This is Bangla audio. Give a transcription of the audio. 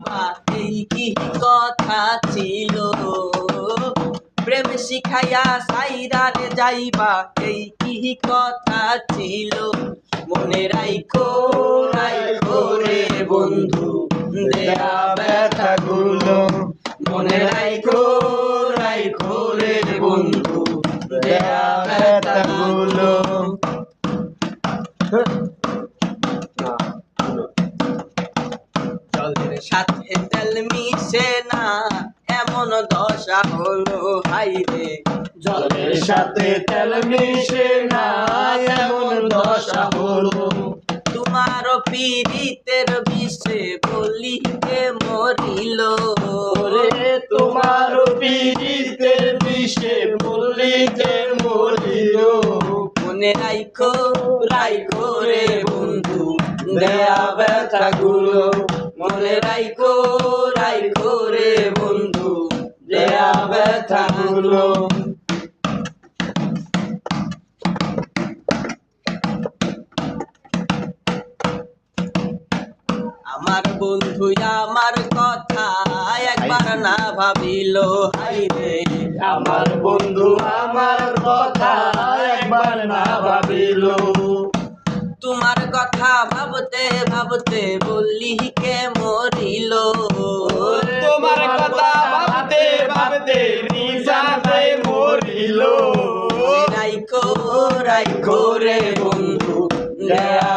এই কি কথা ছিল, প্রেম শিখাইয়া সাইরারে যাইবা, এই কি কথা ছিল। মনে রাইখো রাইখো রে বন্ধু দেয়া ব্যথাগুলো, মনে রাইখো রাইখো রে বন্ধু দেয়া ব্যথাগুলো। জলের সাথে তেল মিশে না, এমন দশা হলো হাইরে। জলের সাথে তেল মিশে না, এমন দশা হলো। তোমার পীড়িতের বিষে বলিকে মরিল, ওরে তোমার পীড়িতের বিষে বলিকে মরিল। মনে রাইখো রাইখো রে বন্ধু দেয়া ব্যথাগুলো, মনে রাইখো রাইখো রে বন্ধু দেয়া ব্যথাগুলো। আমার বন্ধু আমার কথা একবার না ভাবিল হাইরে। আমার বন্ধু আমার কথা একবার না ভাবিল। তোমার কথা ভাবতে ভাবতে বলিকে মরিল, তোমার কথা ভাবতে ভাবতে নিজাতে মরিল। রাইখো রাইখো রে বন্ধু দেয়া